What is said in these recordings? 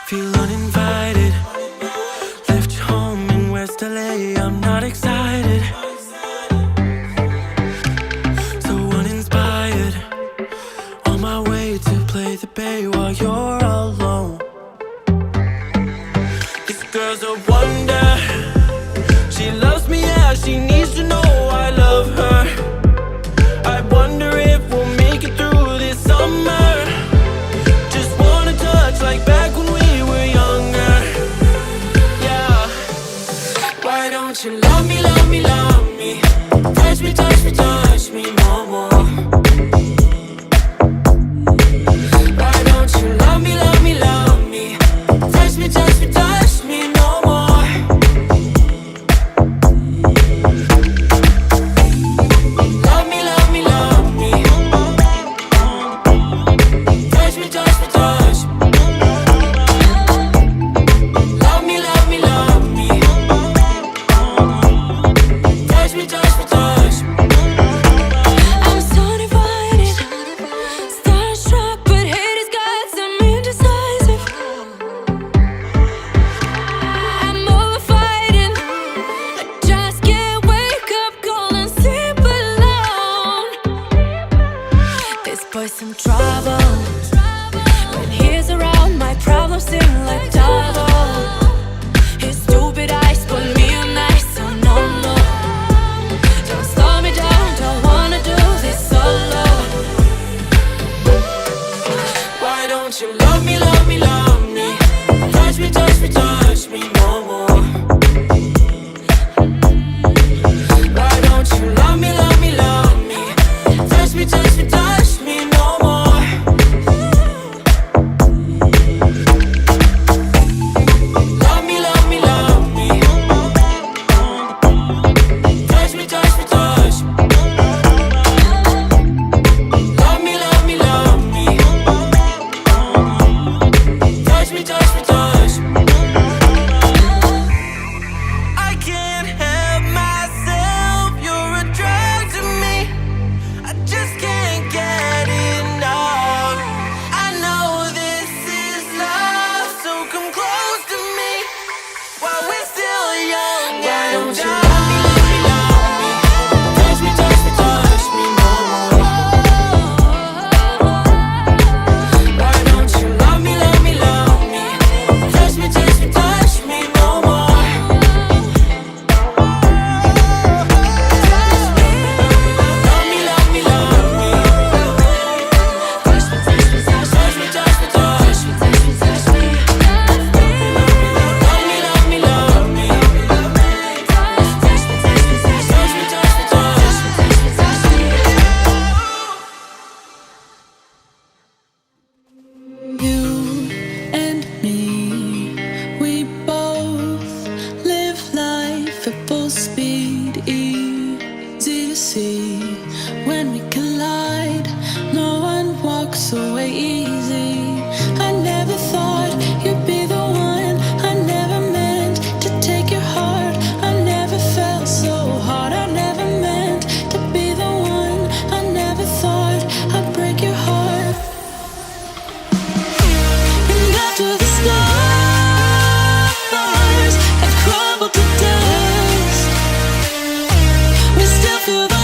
Feel uninvited. Left you home in West LA, I'm not excited. So uninspired. On my way to play the bay while you're alone. This girl's a wonder. She loves me, yeah, she needs to know I love her. I wonder if we'll make it through this summer. Just wanna touch like back when we were younger. Yeah. Why don't you love me, love me, love me? Touch me, touch me, touch me no more. Why don't you love me, love me, love me? Touch me, touch me, touch me no more. Love me, love me, love me. Touch me, touch me, touch me. Love me, love me, love me. Touch me, touch me, touch me. I'm so divided, starstruck, but hate has got some indecisive. I'm over fighting, I just can't wake up cold and sleep alone. This boy's some trouble. When he's around, my problems seem like double. His stupid eyes put me on ice, so no, no. Don't slow me down, don't wanna do this solo. Why don't you love me, love me, love me? Touch me, touch me, touch me no more. Why don't you love me, love me, love me? Touch me, touch me, touch me no more. Love me, love me, love me. Touch me, touch me, touch me. Love me, love me, love me. Touch me, touch me, touch me. I can't help myself, you're a drug to me. I just can't get enough. I know this is love, so come close to me while we're still young. Why don't you love me, love me, love me? Touch me, touch me, touch me no more. Why don't you love me, love me, love me? Touch me, touch me, touch me no more. Love me, love me, love me. Touch me, touch me, touch me, touch me, touch me, touch me, touch me. Love me, love me, love me. Touch me, touch me, touch me, touch me, touch me, touch me, touch me, touch me. You and me, we both live life at full speed. Easy to see when we collide. No one walks away easy. I never thought you'd be the one. I never meant to take your heart. I never felt so hard. I never meant to be the one. I never thought I'd break your heart. And after the stars have crumbled to dust, we still feel the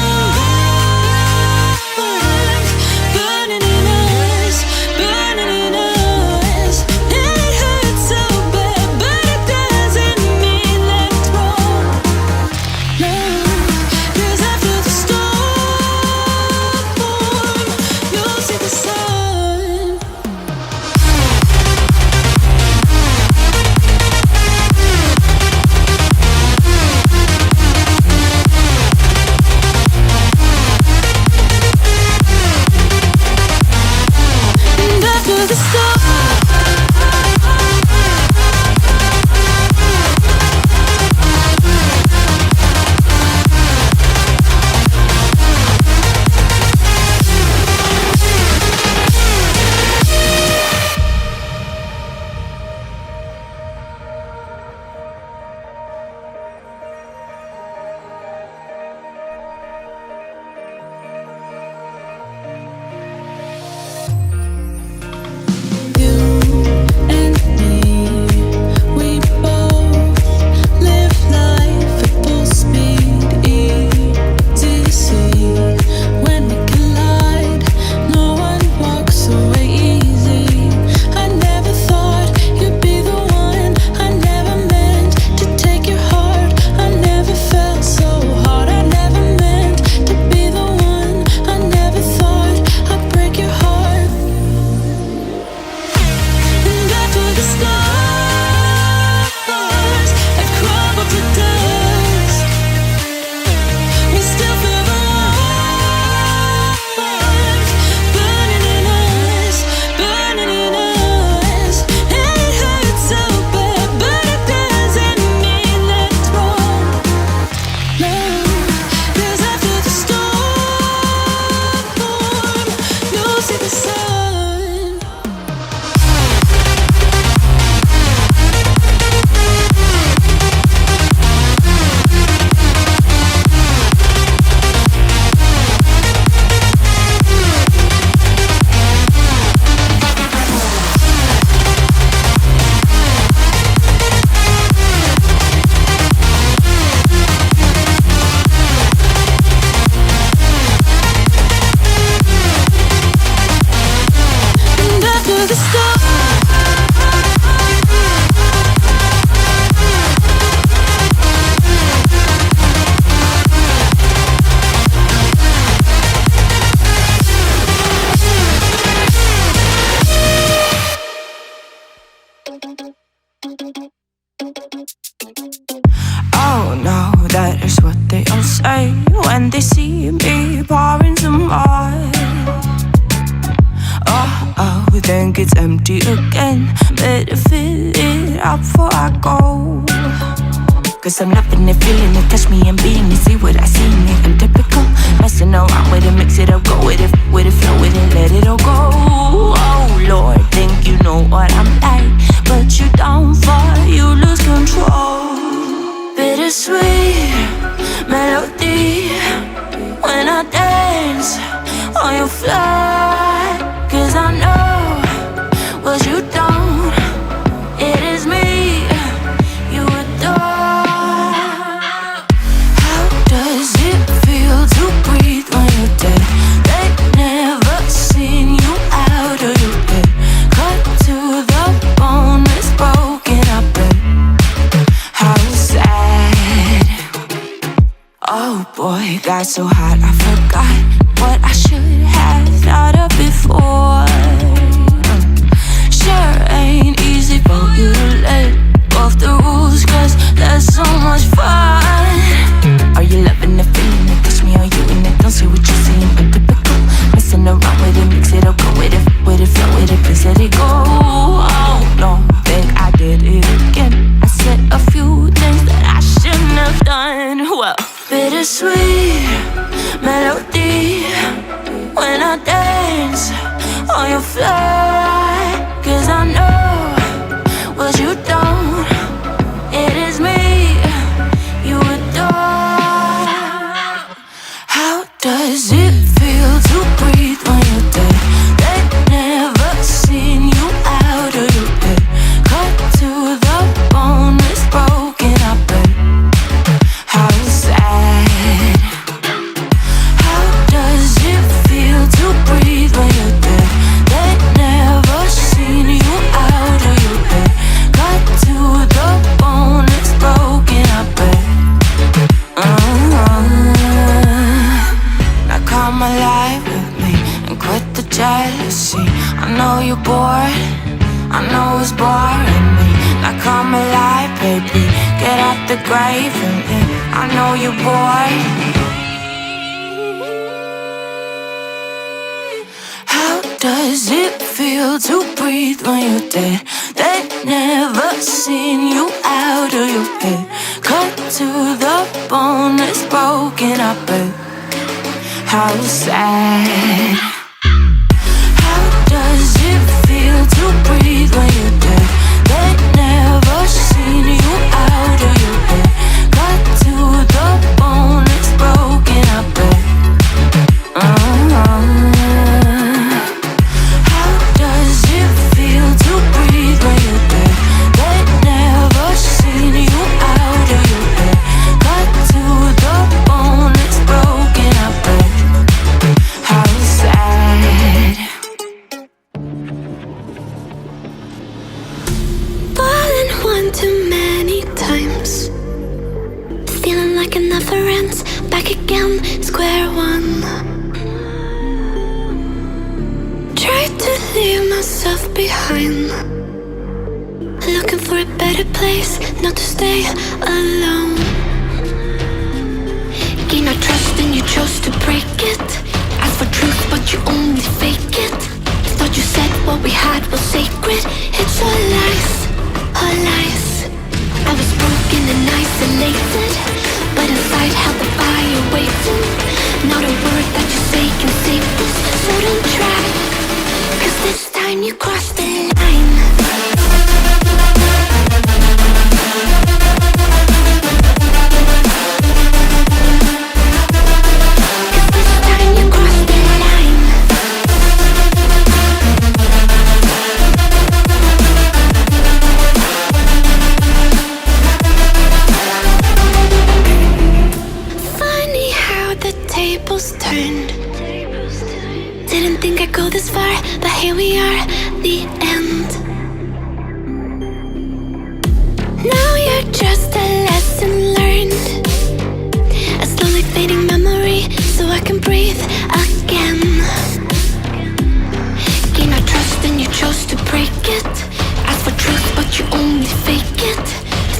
they see me pouring some more. Oh, then gets empty again. Better fill it up before I go. Cause I'm loving it, feeling it, touch me and being it. See what I see in it, I'm typical. Messing around with it, mix it up, go with it, flow with it, let it all go. Oh Lord, think you know what I'm like, but you don't fall, you lose control. Bittersweet melody when I dance on your fly. Cause I know what you don't, it is me you adore. How does it feel to breathe when you're dead? They never seen you out of your head. Cut to the bone, it's broken, I bet. How sad. Oh boy, got so hot I forgot what I should have thought of before. Sure ain't easy for you to let go of the rules, cause there's so much fun. Are you loving the feeling it? Touch me, are you in it? Don't see what you're seeing, but typical. Messing around with it, mix it up, go with it, flow with it, please let it go. Oh, don't think I did it again. I said a few things that I shouldn't have done. Well, bittersweet melody when I dance on your fly. Cause I know what you don't, it is me you adore. How does it feel to breathe when you're dead? They never seen you out of your head. Cut to the bone, it's broken, I bet. How sad. How does it feel to breathe when you're dead? They never seen you out of your head. Cut to the bone, it's broken, I bet. Now come alive with me and quit the jealousy. I know you're bored, I know it's boring me. Now come alive, baby, get out the grave and live. I know you're bored. How does it feel to breathe when you're dead? They never seen you out of your head. Cut to the bone, it's broken, I bet. How sad. How does it feel to breathe when you're dead? They never seen you out of your head. Cut to the bone, it's broken, I bet. How does it feel to breathe when you're dead? They never seen you out of your head. Cut to the bone, it's broken, I bet. How sad. Fallen one too many times, feeling like it never ends. Back again, square one. Tried to leave myself behind, looking for a better place, not to stay alone. Gain our trust and you chose to break it. Asked for truth but you only fake it. Thought you said what we had was sacred. It's all lies, all lies. I was broken and isolated, but inside held the fire waiting. Not a word that you say can save this, so don't try, cause this time you crossed the line. Didn't think I'd go this far, but here we are, the end. Now you're just a lesson learned, a slowly fading memory, so I can breathe again. Gain our trust and you chose to break it. Asked for truth but you only fake it.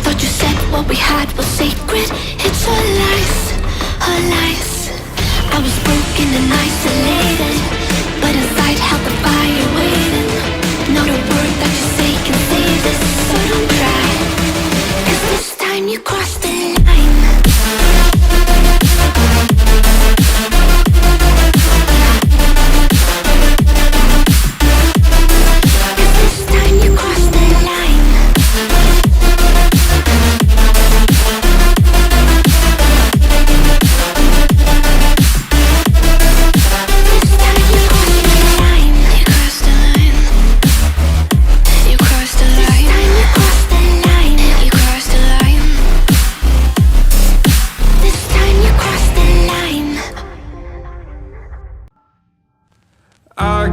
Thought you said what we had was sacred. It's all lies, all lies.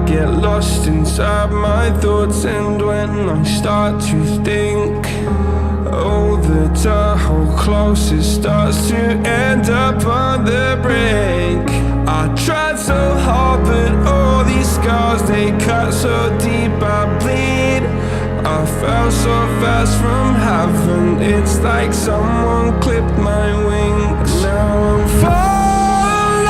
get lost inside my thoughts, and when I start to think, oh, the door closest starts to end up on the brink. I tried so hard, but all these scars, they cut so deep I bleed. I fell so fast from heaven, it's like someone clipped my wings. Now I'm falling,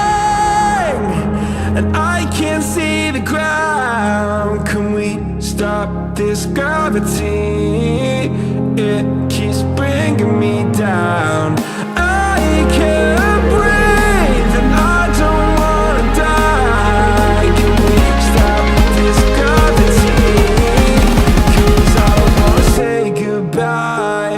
and I can't see the ground. Can we stop this gravity? It keeps bringing me down. I can't breathe, and I don't wanna die. Can we stop this gravity? 'Cause I don't wanna say goodbye.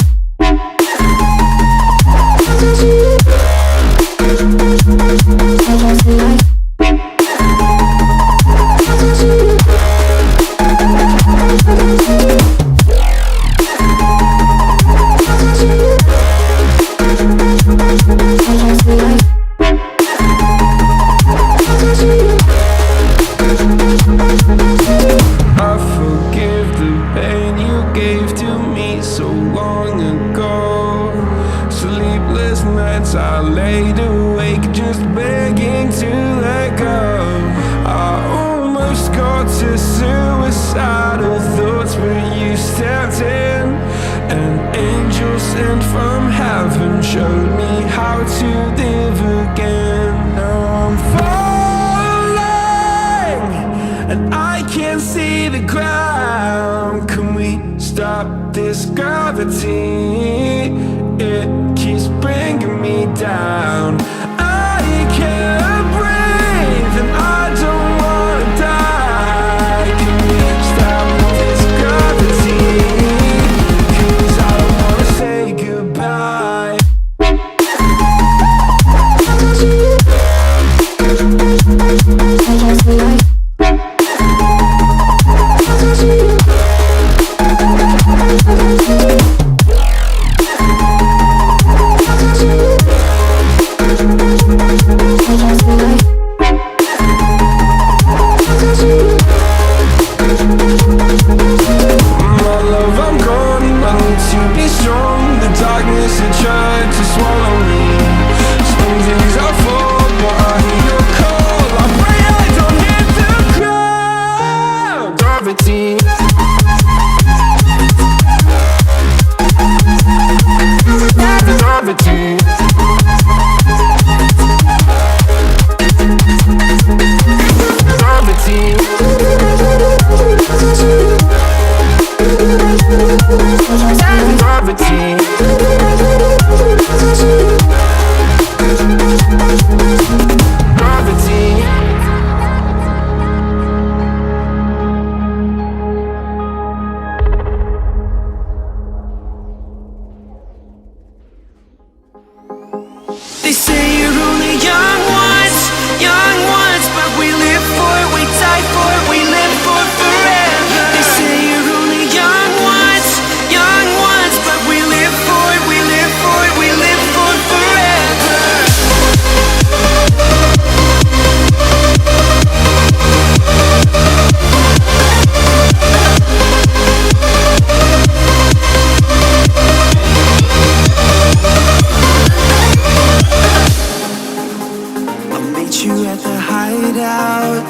I forgive the pain you gave to me so long ago. Sleepless nights I laid awake just begging to let go. I almost got to suicidal thoughts, but you stepped in. An angel sent from heaven showed me how to live again. Now I'm falling, and I can't see the ground. Can we stop this gravity? It keeps bringing me down. I can't breathe, and I don't wanna die. Can we stop this gravity? 'Cause I don't wanna say goodbye. My love, I'm gone, I need to be strong. The darkness had tried to swallow me. Some days I fall, but I hear your call. I pray I don't hit the ground. Gravity. Gravity. Gravity. Gravity. They say you're only young ones, but we live for it, we die for it, we live for forever. They say you're only young ones, but we live for it, we live for it, we live for forever. I'll meet you at the hideout,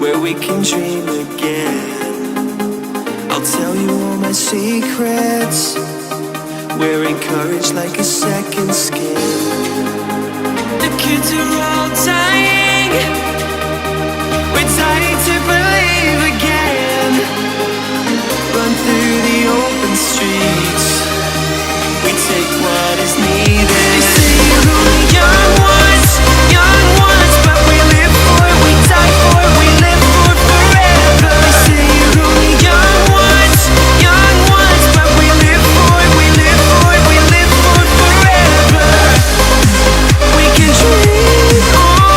where we can dream again. I'll tell you all my secrets. We're encouraged like a second skin. The kids are all dying. We're dying to believe again. Run through the open streets. We take what is needed. They say you're only young ones, but we live for it, we die for it, we live for forever. They say you're only young ones, but we live for it, we live for it, we live for forever. We can dream on.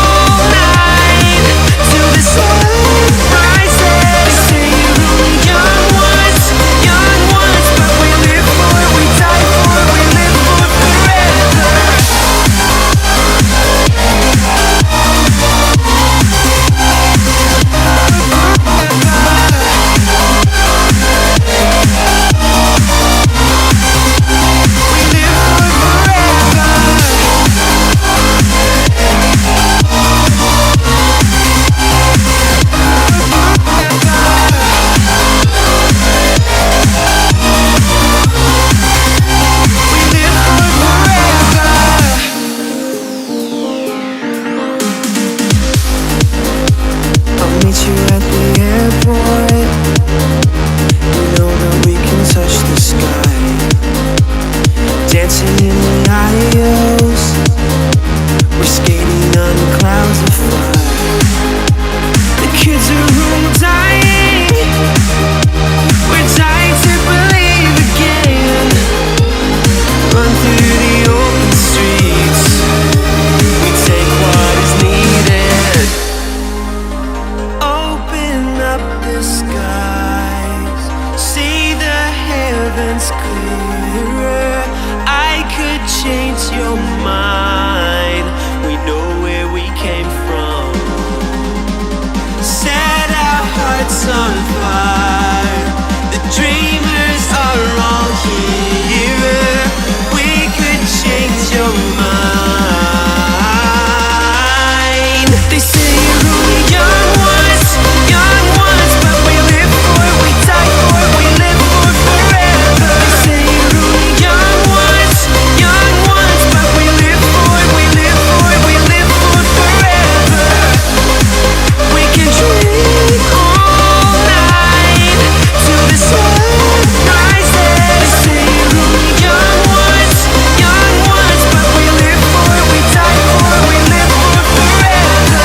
We're skating on clouds of fire. The kids are home dying. We're dying to believe again. Run through the open streets. We take what is needed. Open up the skies. See the heavens clearer. I could change your mind. We know where we came from. Set our hearts on fire. The dreamers are all here. We could change your mind. They say you're only young ones, but we live for it, we die for it, we live for forever. They say you're only young ones, but we live for it, we live for it, we live for forever. We can dream all night till the sun rises. They say you're only young ones, but we live for it, we die for it, we live for forever.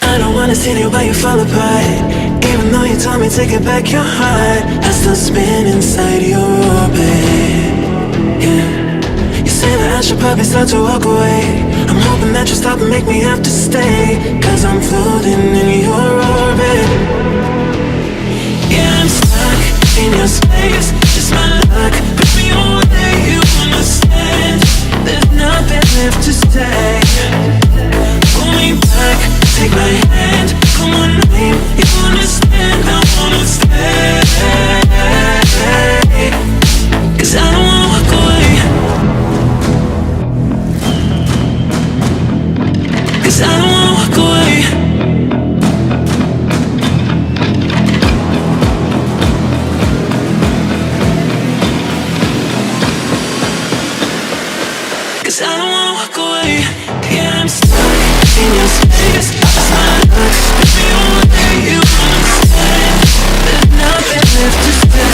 I don't wanna see you, but you fall apart. Even though you told me to get back your heart, I still spin inside your orbit. Yeah. You say that I should probably start to walk away. I'm hoping that you stop and make me have to stay, 'cause I'm floating in your orbit. Yeah, I'm stuck in your space, just my luck. Put me on where you understand. There's nothing left to say. Pull me back, take my hand, call my name. You understand, I wanna stay. 'Cause I don't wanna walk away. 'Cause I don't wanna walk away. 'Cause I don't wanna walk away. Yeah, I'm stuck in your space, just my luck. Put me on where you understand. There's nothing left to say.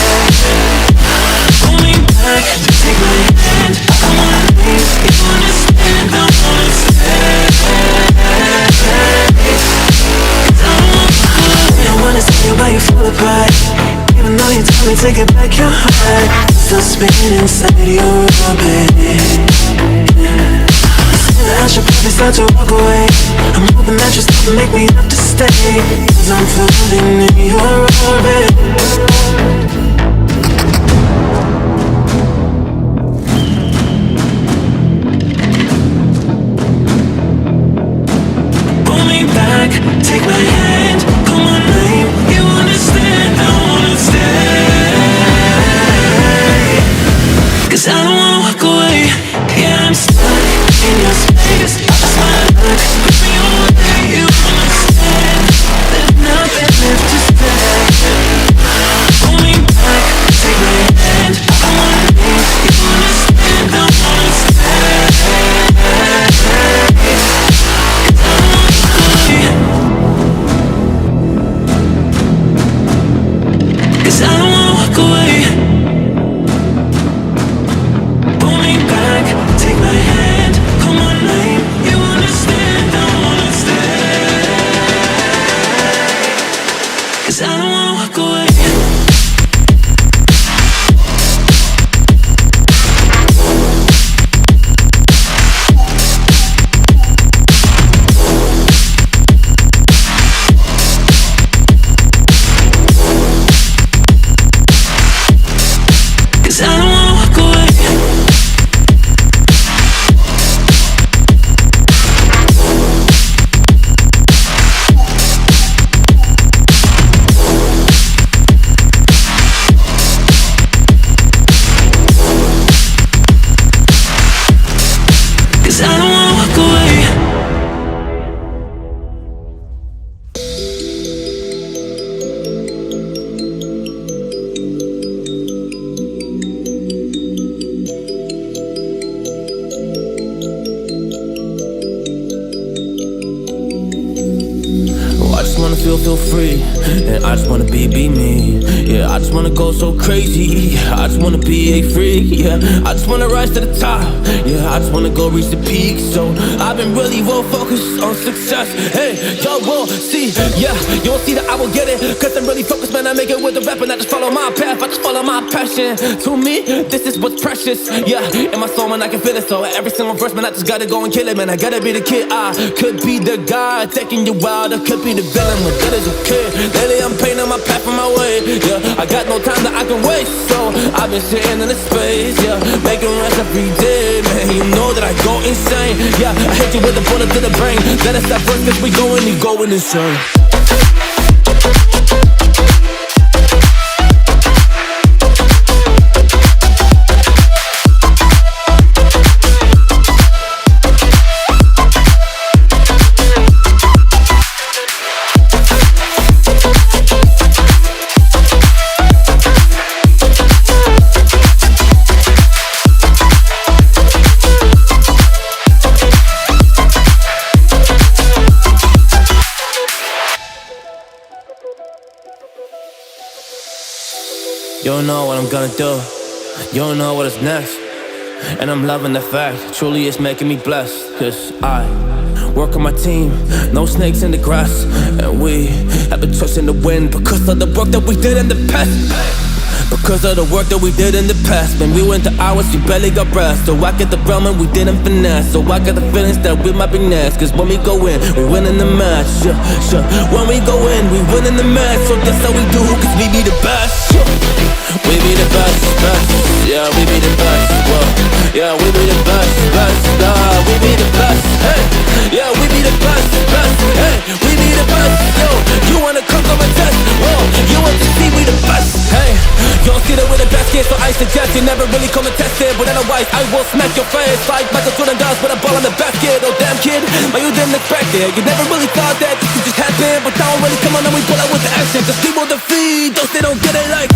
Pull me back, take my hand, come on, please. You understand, I wanna stay. 'Cause I don't wanna walk away. I don't wanna see you, but you fall apart. Even though you told me to get back your heart, still spinning inside your orbit. I should probably start to walk away. I'm hoping that you stop and make me have to stay, 'cause I'm floating in your orbit. Pull me back, take my hand, call my name. You understand, I wanna stay. 'Cause I don't wanna walk away. Yeah, I'm stuck in your space, just my luck. Put me on where you understand. There's nothing left to say. Pull me back, take my hand, come on, please. You understand, I wanna stay. 'Cause I don't wanna walk away. feel free. And I just wanna be me. Yeah, I just wanna go so crazy. I just wanna be a freak. Yeah, I just wanna rise to the top. Yeah, I just wanna go reach the peak. So I've been really well focused on success. Hey, y'all will see. Yeah, you won't see that I will get it. Cause I'm really focused, man. I make it with the rap and I just follow my path. I just follow my passion. To me, this is what's precious. Yeah, in my soul, man, I can feel it. So every single verse, man, I just gotta go and kill it, man. I gotta be the kid. I could be the guy taking you out. I could be the villain, but that is okay. Lately, I'm painting my path on my way. Yeah, I got no time that I can waste. So I've been sitting in the space. Yeah, making rest every day, man. You know that I go insane. Yeah, I hit you with a bullet to the brain. Let us stop first, cause we going insane. You don't know what I'm gonna do. You don't know what is next. And I'm loving the fact, truly it's making me blessed. Cause I work on my team, no snakes in the grass. And we have been trusting the wind because of the work that we did in the past. Because of the work that we did in the past. When we went to hours, we barely got rest. So I get the realm and we didn't finesse. So I got the feelings that we might be next. Cause when we go in, we win in the match. Yeah. When we go in, we win in the match. So that's how we do, cause we be the best. We be the best, best. Yeah, we be the best. Whoa. Yeah, we be the best, best. We be the best. Hey. Yeah, we be the best, best. Hey, we be the best. Yo, you wanna come a test? Whoa, you want to see we the best? Hey, you don't see that we're the best kids, so I suggest you never really come and test it. But otherwise, I will smack your face like Michael Jordan does with a ball in the basket. Oh damn kid, but you didn't expect it. You never really thought that this could just happen. But now really come on and we pull out with the action. Cause people defeat those they don't get it like.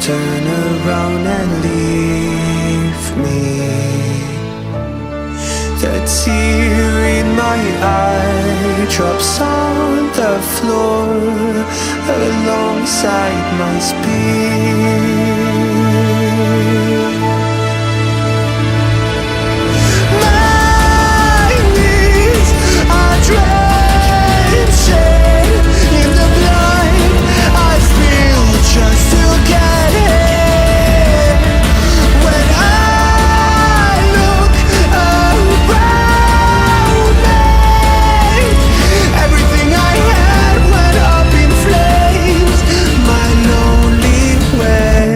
turn around and leave me. The tear in my eye drops on the floor alongside my speed. My knees are drenching in the blood I feel just to get in. When I look around me, everything I had went up in flames. My lonely way.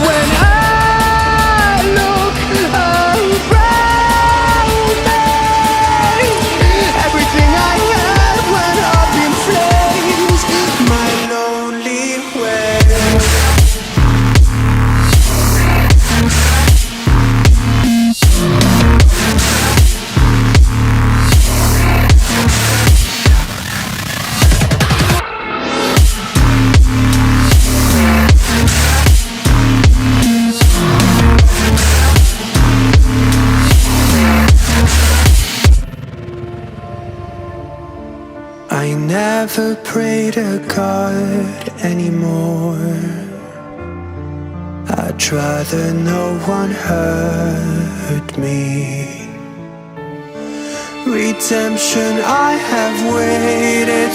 When I look around me, everything I had went up in flames. My lonely way. I never pray to God anymore. I'd rather no one hurt me. Redemption, I have waited